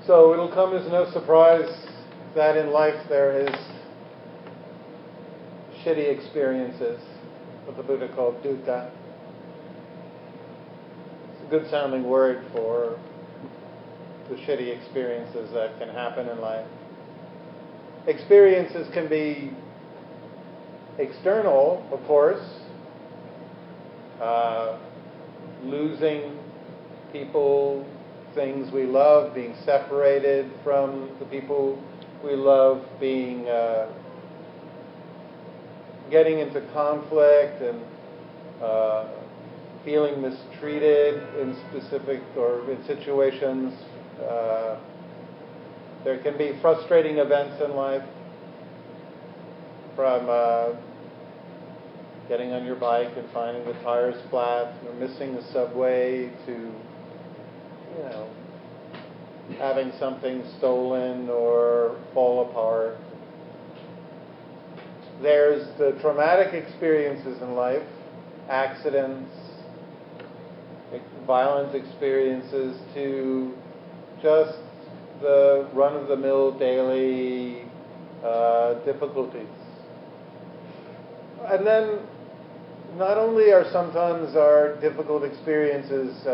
So it'll come as no surprise that in life there is shitty experiences, what the Buddha called dukkha. It's a good sounding word for the shitty experiences that can happen in life. Experiences can be external, of course, losing people, things we love, being separated from the people we love, being getting into conflict and feeling mistreated in specific or in situations. There can be frustrating events in life, from getting on your bike and finding the tires flat, or missing the subway, to having something stolen or fall apart. There's the traumatic experiences in life, accidents, violent experiences, to just the run-of-the-mill daily difficulties. And then not only are sometimes our difficult experiences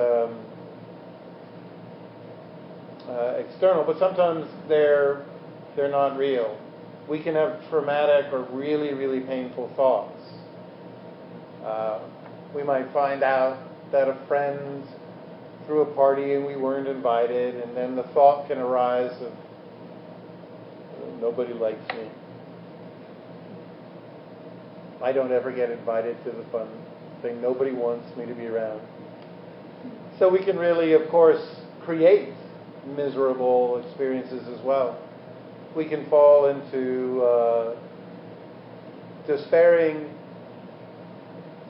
external, but sometimes they're not real. We can have traumatic or really, really painful thoughts. We might find out that a friend threw a party and we weren't invited, and then the thought can arise of, nobody likes me. I don't ever get invited to the fun thing. Nobody wants me to be around. So we can really, of course, create miserable experiences as well. We can fall into despairing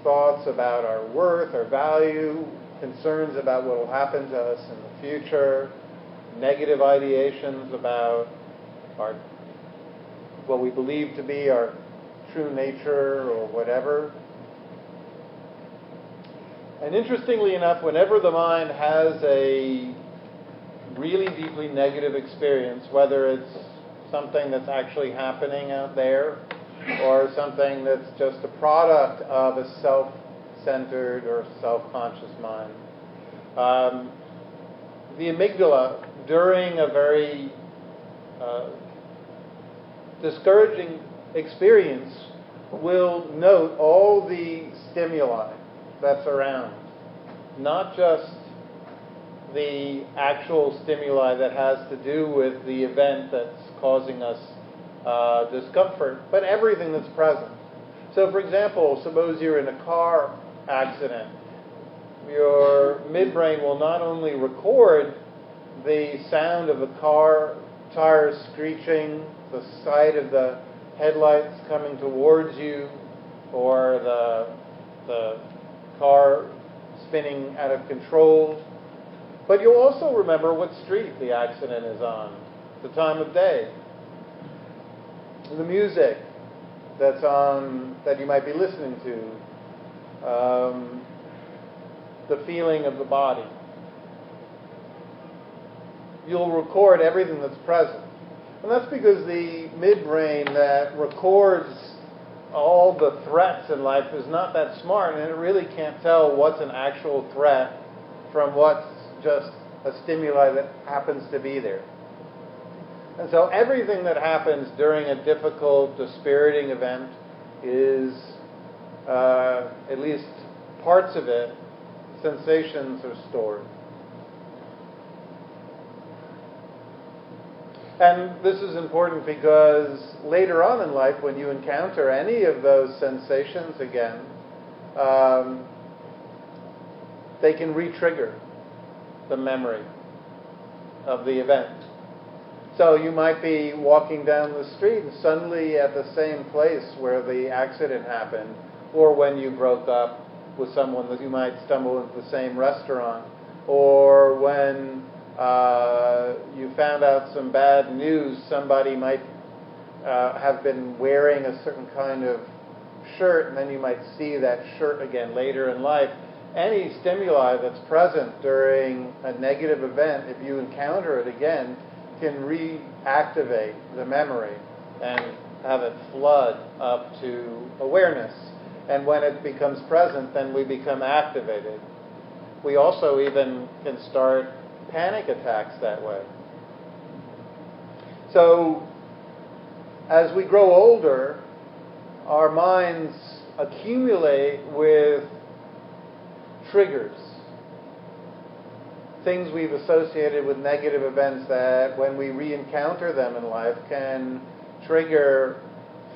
thoughts about our worth, our value, concerns about what will happen to us in the future, negative ideations about what we believe to be our true nature or whatever. And interestingly enough, whenever the mind has a really deeply negative experience, whether it's something that's actually happening out there or something that's just a product of a self-centered or self-conscious mind, the amygdala, during a very discouraging experience, will note all the stimuli that's around, not just the actual stimuli that has to do with the event that's causing us discomfort, but everything that's present. So, for example, suppose you're in a car accident. Your midbrain will not only record the sound of a car tires screeching, the sight of the headlights coming towards you, or the car spinning out of control, but you'll also remember what street the accident is on, the time of day, the music that's on that you might be listening to, the feeling of the body. You'll record everything that's present. And that's because the midbrain that records all the threats in life is not that smart, and it really can't tell what's an actual threat from what's just a stimuli that happens to be there. And so everything that happens during a difficult, dispiriting event is, at least parts of it, sensations are stored. And this is important because later on in life, when you encounter any of those sensations again, they can re-trigger the memory of the event. So you might be walking down the street and suddenly at the same place where the accident happened, or when you broke up with someone, that you might stumble into the same restaurant, or when you found out some bad news, somebody might have been wearing a certain kind of shirt, and then you might see that shirt again later in life. any stimuli that's present during a negative event, if you encounter it again, can reactivate the memory and have it flood up to awareness. And when it becomes present, then we become activated. We also even can start panic attacks that way. So, as we grow older, our minds accumulate with triggers. Things we've associated with negative events that, when we re-encounter them in life, can trigger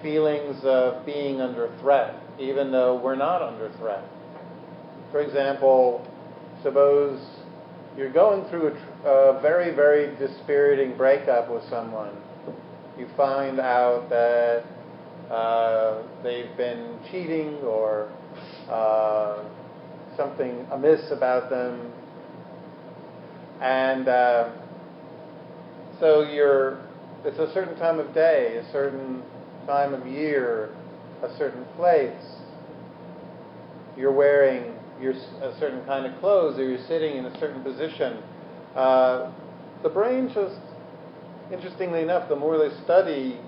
feelings of being under threat, even though we're not under threat. For example, suppose you're going through a very, very dispiriting breakup with someone. You find out that they've been cheating or something amiss about them. And so it's a certain time of day, a certain time of year, a certain place. You're wearing a certain kind of clothes, or you're sitting in a certain position. The brain just, interestingly enough, the more they study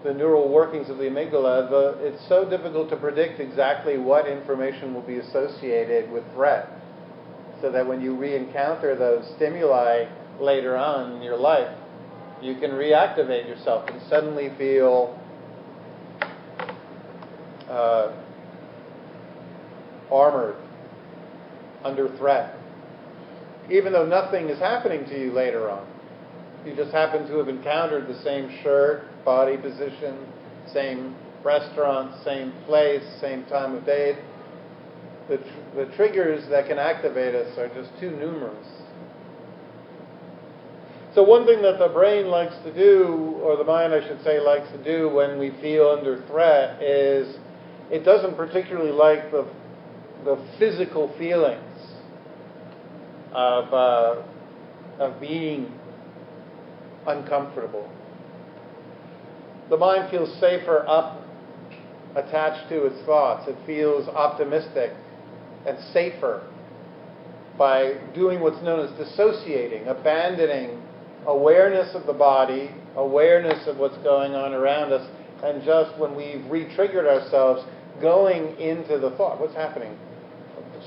the neural workings of the amygdala, it's so difficult to predict exactly what information will be associated with threat. So that when you re-encounter those stimuli later on in your life, you can reactivate yourself and suddenly feel armored, under threat. Even though nothing is happening to you later on. You just happen to have encountered the same shirt, body position, same restaurant, same place, same time of day. The triggers that can activate us are just too numerous. So one thing that the brain likes to do, or the mind, I should say, likes to do when we feel under threat is it doesn't particularly like the physical feelings of being uncomfortable. The mind feels safer up attached to its thoughts. It feels optimistic and safer by doing what's known as dissociating, abandoning awareness of the body, awareness of what's going on around us, and just when we've re-triggered ourselves, going into the thought. What's happening?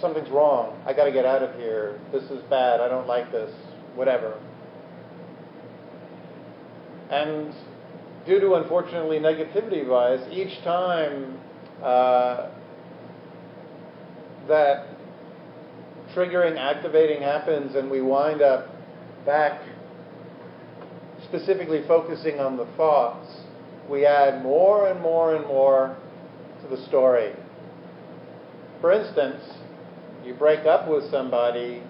Something's wrong. I got to get out of here. This is bad. I don't like this. Whatever. And due to, unfortunately, negativity bias, each time that triggering, activating happens and we wind up back specifically focusing on the thoughts, we add more and more and more to the story. For instance, you break up with somebody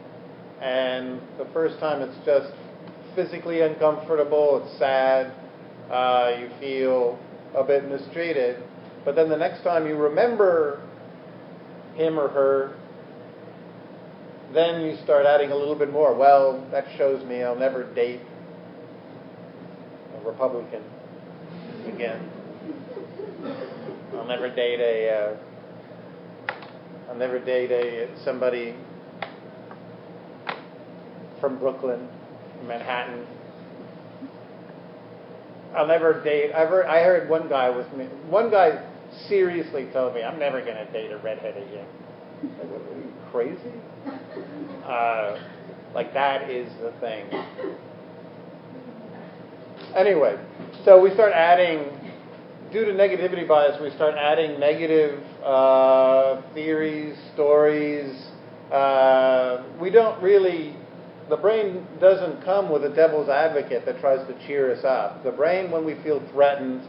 and the first time it's just physically uncomfortable, it's sad, you feel a bit mistreated, but then the next time you remember him or her, then you start adding a little bit more. Well, that shows me I'll never date a Republican again. I'll never date somebody from Brooklyn, Manhattan. I'll never date. I heard one guy seriously told me, I'm never going to date a redhead again. Like, what, are you crazy? Like, that is the thing. Anyway, so we start adding, due to negativity bias, we start adding negative theories, stories. We don't really, the brain doesn't come with a devil's advocate that tries to cheer us up. The brain, when we feel threatened,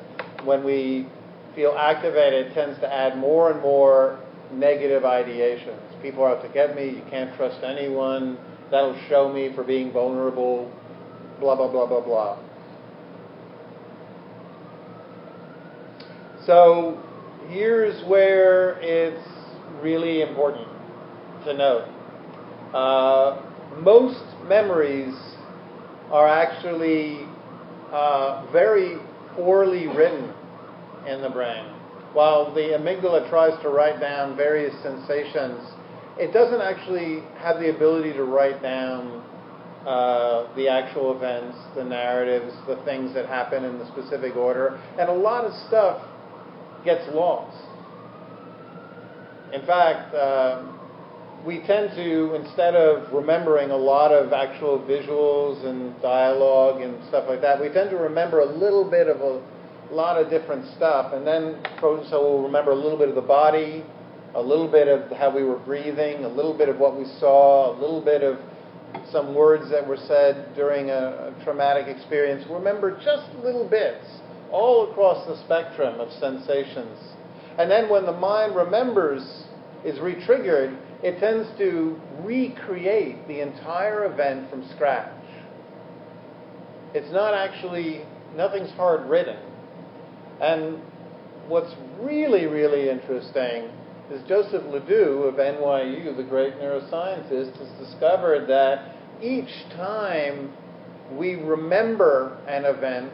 when we feel activated, tends to add more and more negative ideations. People are out to get me, you can't trust anyone, that'll show me for being vulnerable, blah, blah, blah, blah, blah. So here's where it's really important to note. Most memories are actually very poorly written in the brain. While the amygdala tries to write down various sensations, it doesn't actually have the ability to write down the actual events, the narratives, the things that happen in the specific order, and a lot of stuff gets lost. In fact, we tend to, instead of remembering a lot of actual visuals and dialogue and stuff like that, we tend to remember a little bit of a lot of different stuff, and then so we'll remember a little bit of the body, a little bit of how we were breathing, a little bit of what we saw, a little bit of some words that were said during a traumatic experience. Remember just little bits all across the spectrum of sensations. And then when the mind remembers, is re-triggered, it tends to recreate the entire event from scratch. It's not actually, nothing's hard written. And what's really, really interesting is Joseph Ledoux of NYU, the great neuroscientist, has discovered that each time we remember an event,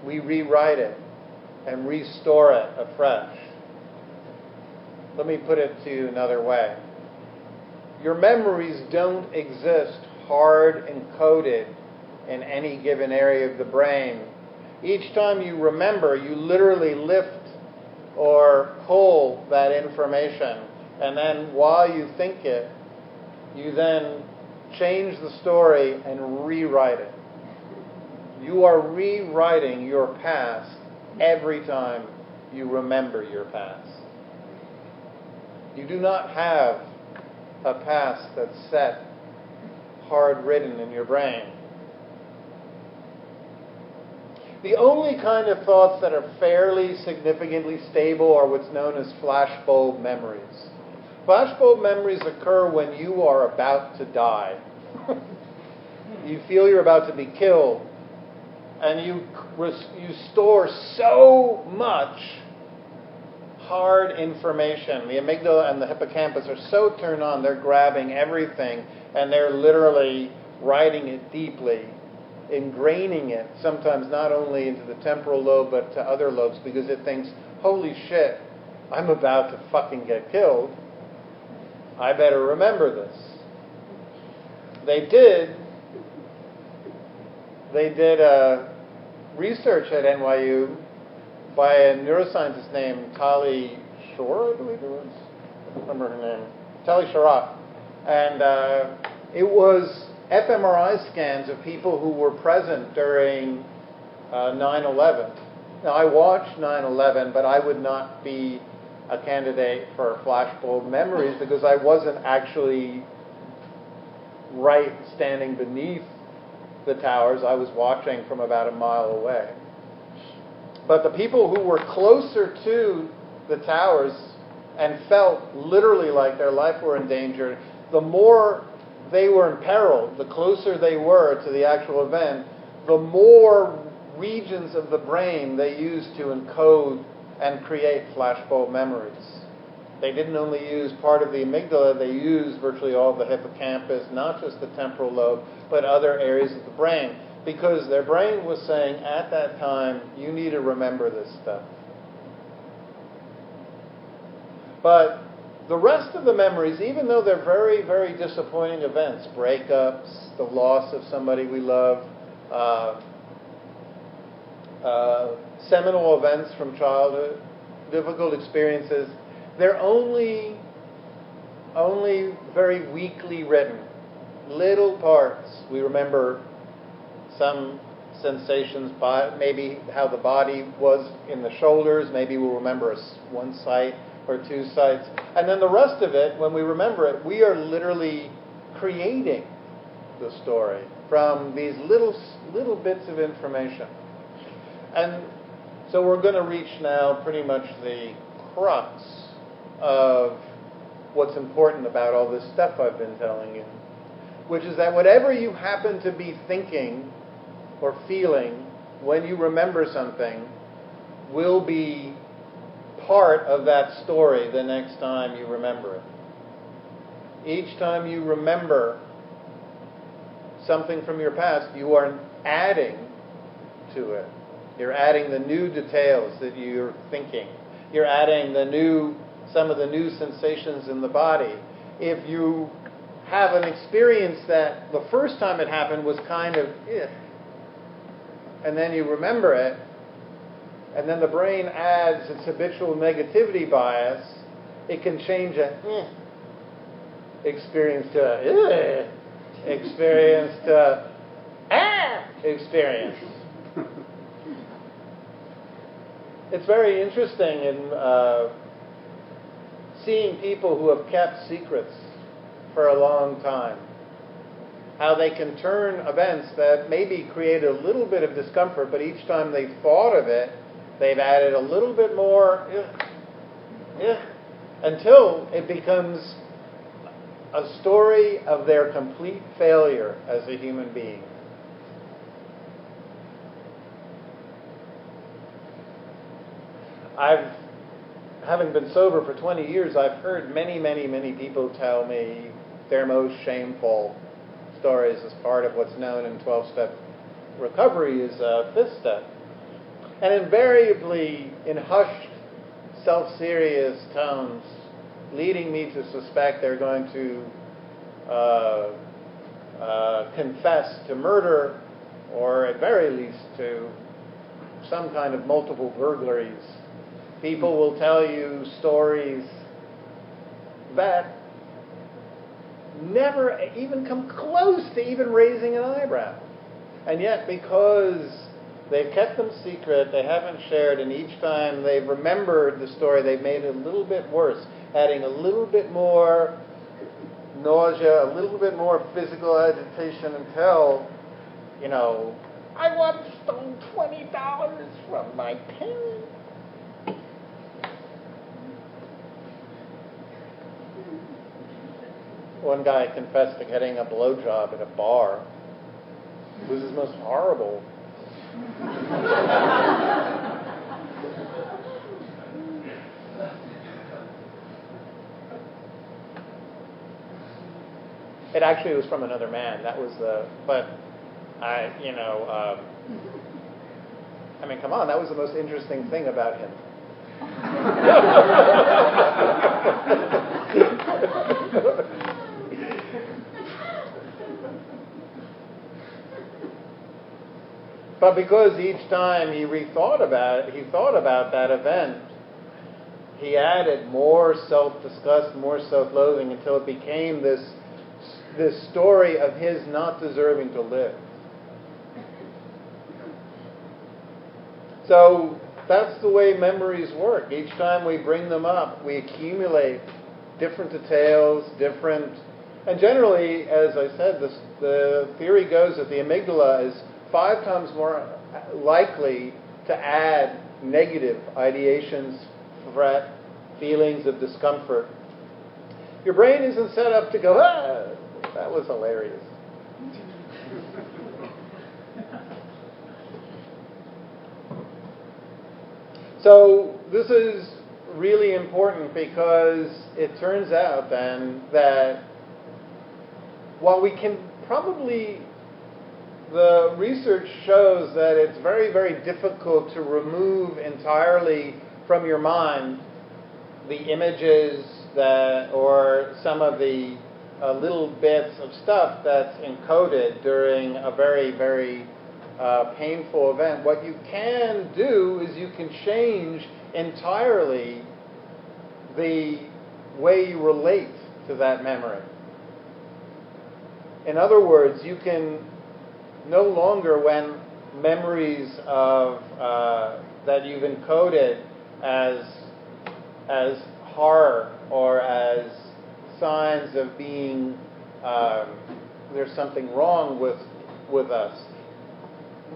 we rewrite it and restore it afresh. Let me put it to you another way. Your memories don't exist hard encoded in any given area of the brain. Each time you remember, you literally lift or pull that information, and then while you think it, you then change the story and rewrite it. You are rewriting your past every time you remember your past. You do not have a past that's set, hard written in your brain. The only kind of thoughts that are fairly significantly stable are what's known as flashbulb memories. Flashbulb memories occur when you are about to die. You feel you're about to be killed, and you store so much hard information. The amygdala and the hippocampus are so turned on, they're grabbing everything, and they're literally writing it deeply, ingraining it, sometimes not only into the temporal lobe, but to other lobes, because it thinks, holy shit, I'm about to fucking get killed. I better remember this. They did research at NYU by a neuroscientist named Tali Shore, I believe it was. I don't remember her name. Tali Shore. And it was fMRI scans of people who were present during 9/11. Now, I watched 9/11, but I would not be a candidate for flashbulb memories because I wasn't actually right standing beneath the towers. I was watching from about a mile away. But the people who were closer to the towers and felt literally like their life were in danger, the more they were in peril, the closer they were to the actual event, the more regions of the brain they used to encode and create flashbulb memories. They didn't only use part of the amygdala, they used virtually all of the hippocampus, not just the temporal lobe, but other areas of the brain. Because their brain was saying at that time, you need to remember this stuff. But the rest of the memories, even though they're very, very disappointing events, breakups, the loss of somebody we love, seminal events from childhood, difficult experiences, they're only very weakly written. Little parts. We remember some sensations, maybe how the body was in the shoulders, maybe we'll remember one site or two sites. And then the rest of it, when we remember it, we are literally creating the story from these little bits of information. And so we're going to reach now pretty much the crux of what's important about all this stuff I've been telling you, which is that whatever you happen to be thinking or feeling when you remember something will be part of that story the next time you remember it. Each time you remember something from your past, you are adding to it. You're adding the new details that you're thinking. You're adding the new some of the new sensations in the body. If you have an experience that the first time it happened was kind of, and then you remember it, and then the brain adds its habitual negativity bias, it can change a experience to a experience to experience. It's very interesting in seeing people who have kept secrets for a long time, how they can turn events that maybe create a little bit of discomfort, but each time they've thought of it, they've added a little bit more, until it becomes a story of their complete failure as a human being. Having been sober for 20 years, I've heard many, many, many people tell me their most shameful stories as part of what's known in 12-step recovery as fifth step. And invariably, in hushed, self-serious tones, leading me to suspect they're going to confess to murder, or at very least to some kind of multiple burglaries. People will tell you stories that never even come close to even raising an eyebrow. And yet, because they've kept them secret, they haven't shared, and each time they've remembered the story, they've made it a little bit worse, adding a little bit more nausea, a little bit more physical agitation until, I once stole $20 from my parents. One guy confessed to getting a blowjob at a bar. It was his most horrible. It actually was from another man. That was come on, that was the most interesting thing about him. But because each time he thought about that event, he added more self-disgust, more self-loathing, until it became this story of his not deserving to live. So that's the way memories work. Each time we bring them up, we accumulate different details, and generally, as I said, the theory goes that the amygdala is 5 times more likely to add negative ideations, threat, feelings of discomfort. Your brain isn't set up to go, that was hilarious. So this is really important, because it turns out then that while we can probably, the research shows that it's very, very difficult to remove entirely from your mind the images or some of the little bits of stuff that's encoded during a very, very painful event. What you can do is you can change entirely the way you relate to that memory. In other words, you can no longer, when memories of that you've encoded as horror or as signs of being there's something wrong with us,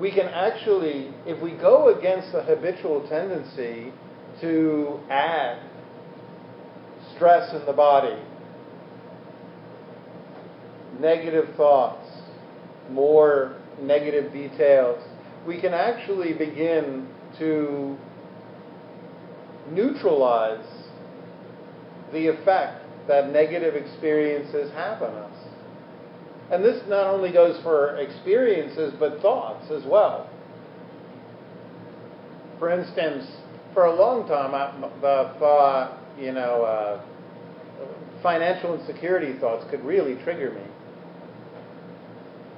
we can actually, if we go against the habitual tendency to add stress in the body, negative thoughts, more negative details, we can actually begin to neutralize the effect that negative experiences have on us. And this not only goes for experiences, but thoughts as well. For instance, for a long time, the thought, financial insecurity thoughts could really trigger me.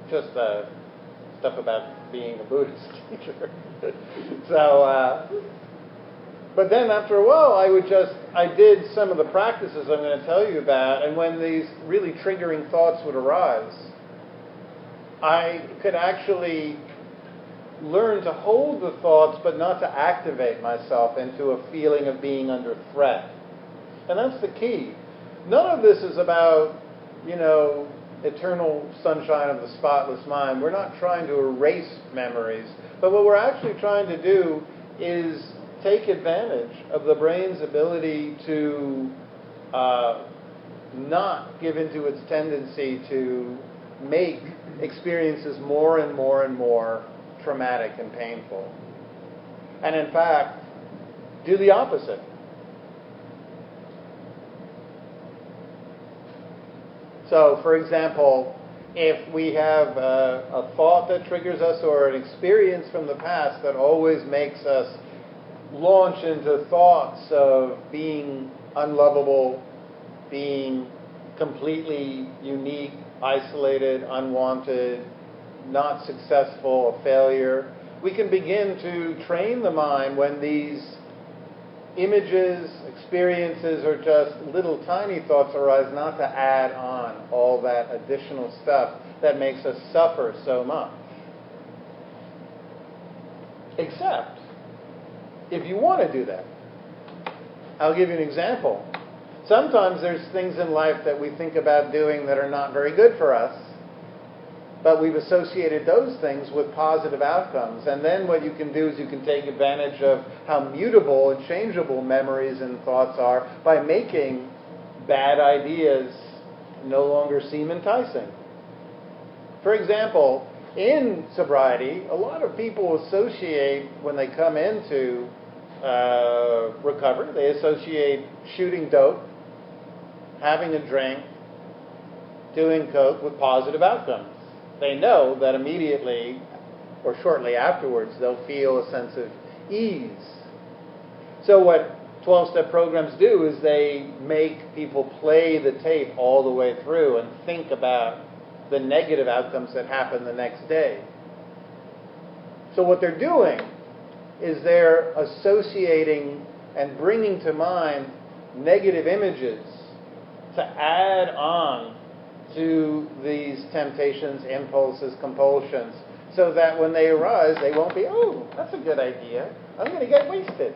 Just stuff about being a Buddhist teacher. But then after a while, I did some of the practices I'm going to tell you about, and when these really triggering thoughts would arise, I could actually learn to hold the thoughts, but not to activate myself into a feeling of being under threat. And that's the key. None of this is about, eternal sunshine of the spotless mind. We're not trying to erase memories, but what we're actually trying to do is take advantage of the brain's ability to not give into its tendency to make experiences more and more and more traumatic and painful. And in fact, do the opposite. So, for example, if we have a thought that triggers us or an experience from the past that always makes us launch into thoughts of being unlovable, being completely unique, isolated, unwanted, not successful, a failure, we can begin to train the mind when these images, experiences, or just little tiny thoughts arise, not to add on all that additional stuff that makes us suffer so much. Except, if you want to do that, I'll give you an example. Sometimes there's things in life that we think about doing that are not very good for us, but we've associated those things with positive outcomes. And then what you can do is you can take advantage of how mutable and changeable memories and thoughts are by making bad ideas no longer seem enticing. For example, in sobriety, a lot of people associate, when they come into recovery, they associate shooting dope, having a drink, doing coke with positive outcomes. They know that immediately or shortly afterwards they'll feel a sense of ease. So what 12-step programs do is they make people play the tape all the way through and think about the negative outcomes that happen the next day. So what they're doing is they're associating and bringing to mind negative images to add on to these temptations, impulses, compulsions, so that when they arise, they won't be, oh, that's a good idea, I'm going to get wasted.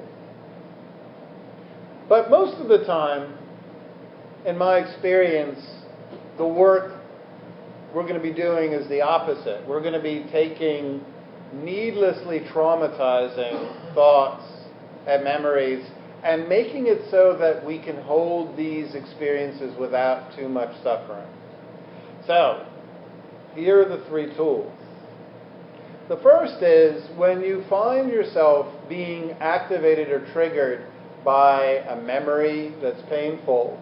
But most of the time, in my experience, the work we're going to be doing is the opposite. We're going to be taking needlessly traumatizing thoughts and memories and making it so that we can hold these experiences without too much suffering. So, here are the 3 tools. The first is when you find yourself being activated or triggered by a memory that's painful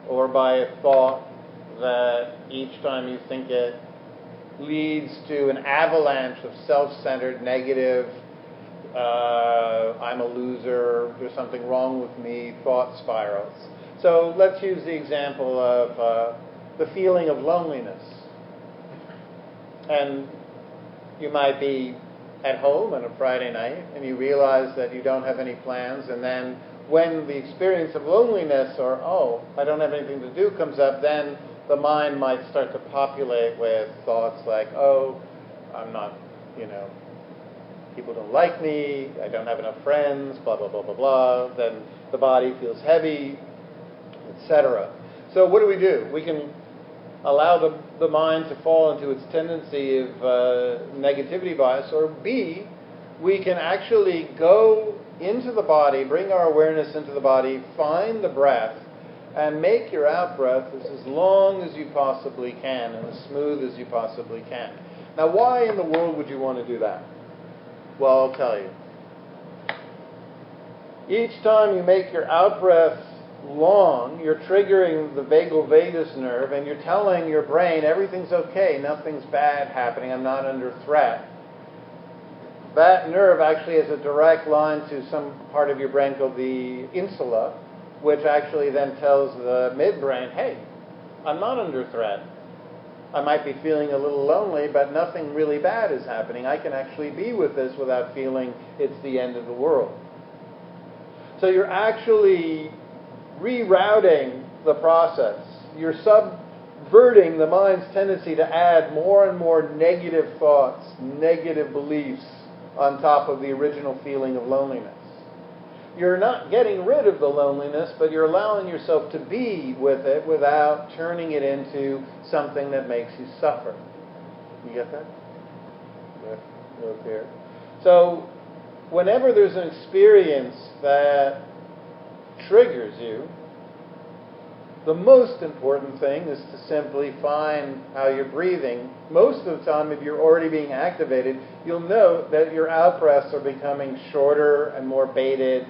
or by a thought that each time you think it leads to an avalanche of self-centered, negative, I'm a loser, there's something wrong with me, thought spirals. So let's use the example of the feeling of loneliness. And you might be at home on a Friday night and you realize that you don't have any plans, and then when the experience of loneliness or, oh, I don't have anything to do comes up, then the mind might start to populate with thoughts like, oh, I'm not, people don't like me, I don't have enough friends, blah, blah, blah, blah, blah. Then the body feels heavy, etc. So what do? We can allow the mind to fall into its tendency of negativity bias, or B, we can actually go into the body, bring our awareness into the body, find the breath, and make your out-breath as long as you possibly can and as smooth as you possibly can. Now, why in the world would you want to do that? Well, I'll tell you. Each time you make your out-breath long, you're triggering the vagal vagus nerve, and you're telling your brain everything's okay, nothing's bad happening, I'm not under threat. That nerve actually has a direct line to some part of your brain called the insula, which actually then tells the midbrain, hey, I'm not under threat. I might be feeling a little lonely, but nothing really bad is happening. I can actually be with this without feeling it's the end of the world. So you're actually rerouting the process. You're subverting the mind's tendency to add more and more negative thoughts, negative beliefs on top of the original feeling of loneliness. You're not getting rid of the loneliness, but you're allowing yourself to be with it without turning it into something that makes you suffer. You get that? Yeah, up here. So, whenever there's an experience that triggers you, the most important thing is to simply find how you're breathing. Most of the time, if you're already being activated, you'll note that your out-breaths are becoming shorter and more bated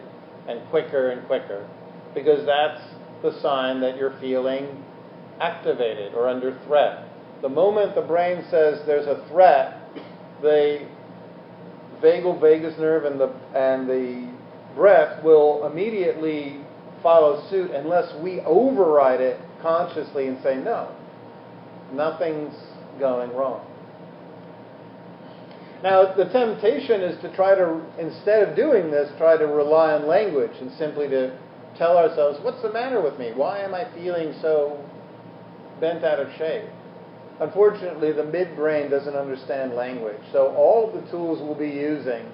and quicker, because that's the sign that you're feeling activated or under threat. The moment the brain says there's a threat, the vagal vagus nerve and the breath will immediately follow suit unless we override it consciously and say, no, nothing's going wrong. Now, the temptation is to try to, instead of doing this, try to rely on language and simply to tell ourselves, what's the matter with me? Why am I feeling so bent out of shape? Unfortunately, the midbrain doesn't understand language. So all of the tools we'll be using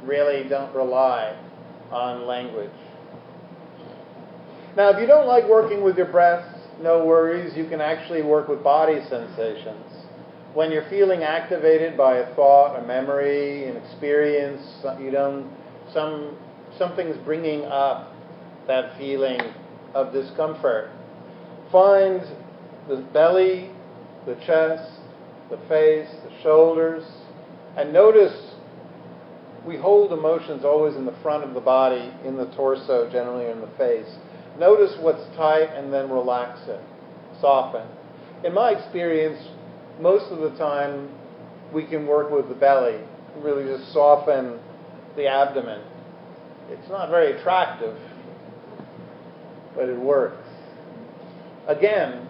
really don't rely on language. Now, if you don't like working with your breath, no worries. You can actually work with body sensations. When you're feeling activated by a thought, a memory, an experience, something's bringing up that feeling of discomfort. Find the belly, the chest, the face, the shoulders, and notice we hold emotions always in the front of the body, in the torso, generally in the face. Notice what's tight and then relax it, soften. In my experience, most of the time we can work with the belly, really just soften the abdomen. It's not very attractive, but it works. Again,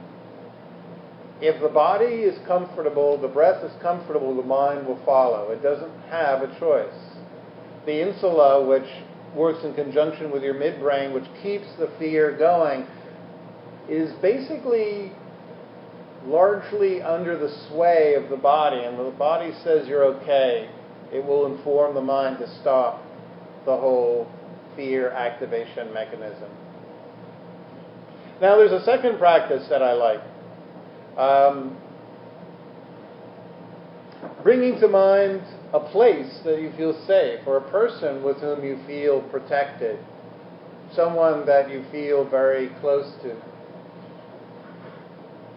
if the body is comfortable, the breath is comfortable, the mind will follow. It doesn't have a choice. The insula, which works in conjunction with your midbrain, which keeps the fear going, is basically largely under the sway of the body. And the body says you're okay. It will inform the mind to stop the whole fear activation mechanism. Now, there's a second practice that I like. Bringing to mind a place that you feel safe, or a person with whom you feel protected, someone that you feel very close to.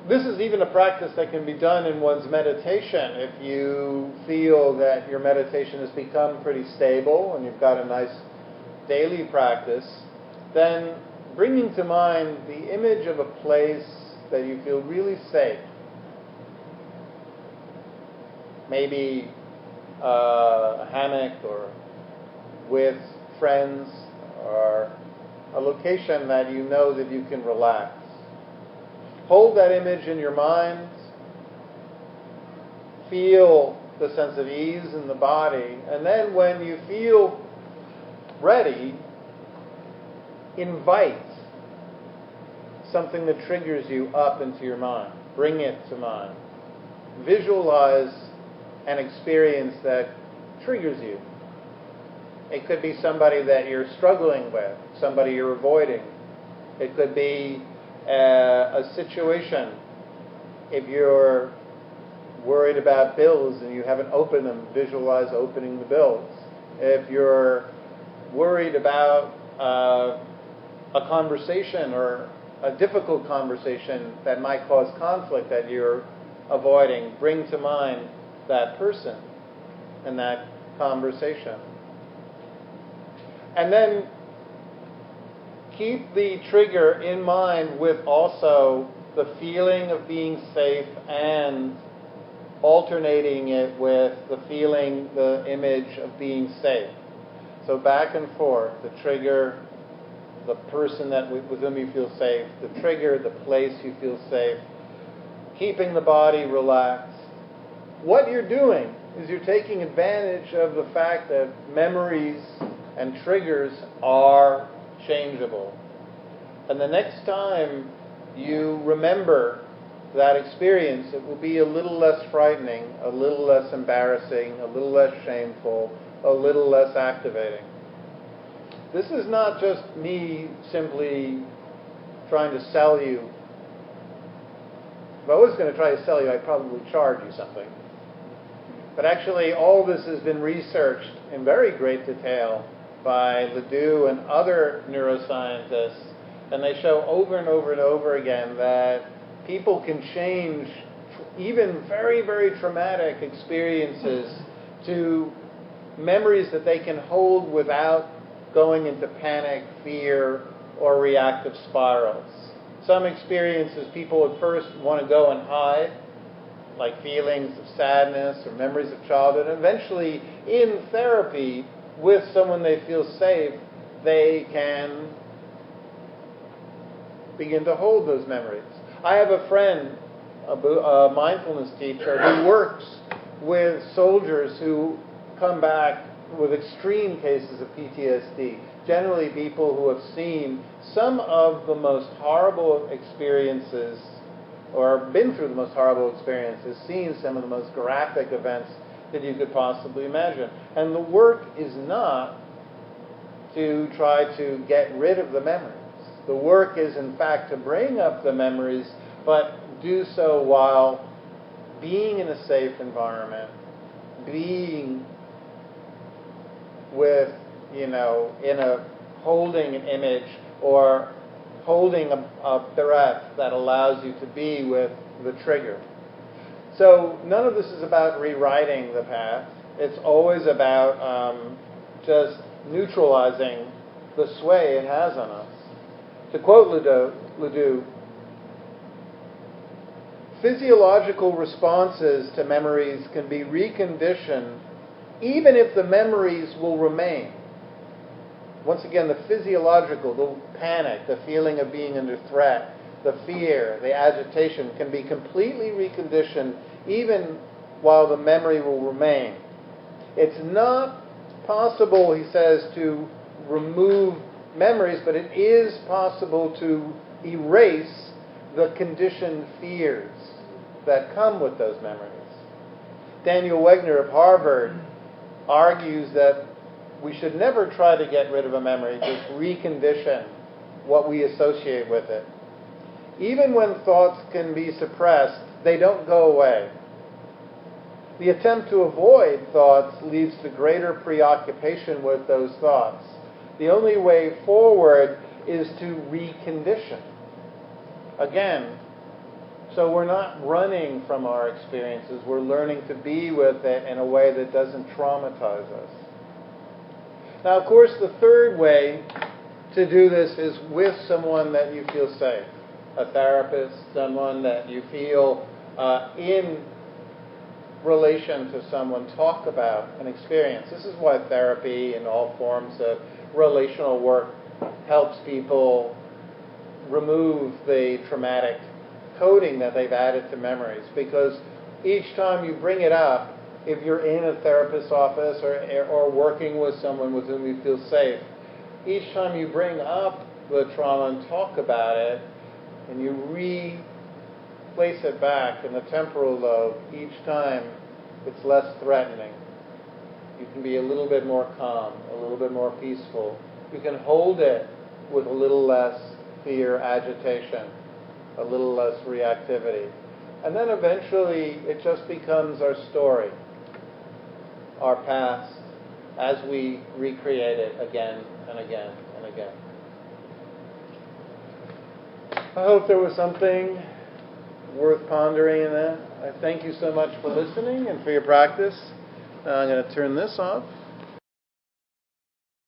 This is even a practice that can be done in one's meditation. If you feel that your meditation has become pretty stable and you've got a nice daily practice, then bringing to mind the image of a place that you feel really safe. Maybe a hammock, or with friends, or a location that you know that you can relax. Hold that image in your mind. Feel the sense of ease in the body. And then when you feel ready, invite something that triggers you up into your mind. Bring it to mind. Visualize an experience that triggers you. It could be somebody that you're struggling with, somebody you're avoiding. It could be a situation. If you're worried about bills and you haven't opened them, visualize opening the bills. If you're worried about a conversation or a difficult conversation that might cause conflict that you're avoiding, bring to mind that person and that conversation. And then keep the trigger in mind with also the feeling of being safe, and alternating it with the feeling, the image of being safe. So back and forth, the trigger, the person with whom you feel safe, the trigger, the place you feel safe, keeping the body relaxed. What you're doing is you're taking advantage of the fact that memories and triggers are changeable. And the next time you remember that experience, it will be a little less frightening, a little less embarrassing, a little less shameful, a little less activating. This is not just me simply trying to sell you. If I was going to try to sell you, I'd probably charge you something. But actually, all this has been researched in very great detail by Ledoux and other neuroscientists, and they show over and over and over again that people can change even very, very traumatic experiences to memories that they can hold without going into panic, fear, or reactive spirals. Some experiences people at first want to go and hide, like feelings of sadness or memories of childhood. And eventually, in therapy, with someone they feel safe, they can begin to hold those memories. I have a friend, a mindfulness teacher, who works with soldiers who come back with extreme cases of PTSD. Generally people who have seen some of the most horrible experiences, or been through the most horrible experiences, seen some of the most graphic events that you could possibly imagine. And the work is not to try to get rid of the memories. The work is, in fact, to bring up the memories, but do so while being in a safe environment, being with, in a holding an image or holding a breath that allows you to be with the trigger. So none of this is about rewriting the path. It's always about just neutralizing the sway it has on us. To quote Ledoux, physiological responses to memories can be reconditioned even if the memories will remain. Once again, the physiological, the panic, the feeling of being under threat, the fear, the agitation can be completely reconditioned even while the memory will remain. It's not possible, he says, to remove memories, but it is possible to erase the conditioned fears that come with those memories. Daniel Wegner of Harvard argues that we should never try to get rid of a memory, just recondition what we associate with it. Even when thoughts can be suppressed, they don't go away. The attempt to avoid thoughts leads to greater preoccupation with those thoughts. The only way forward is to recondition. Again, so we're not running from our experiences. We're learning to be with it in a way that doesn't traumatize us. Now, of course, the third way to do this is with someone that you feel safe. A therapist, someone that you feel in relation to someone, talk about an experience. This is why therapy and all forms of relational work helps people remove the traumatic coding that they've added to memories. Because each time you bring it up, if you're in a therapist's office or working with someone with whom you feel safe, each time you bring up the trauma and talk about it, and you replace it back in the temporal lobe, each time it's less threatening. You can be a little bit more calm, a little bit more peaceful. You can hold it with a little less fear, agitation, a little less reactivity. And then eventually it just becomes our story, our past, as we recreate it again and again and again. I hope there was something worth pondering in that. I thank you so much for listening and for your practice. Now I'm going to turn this off.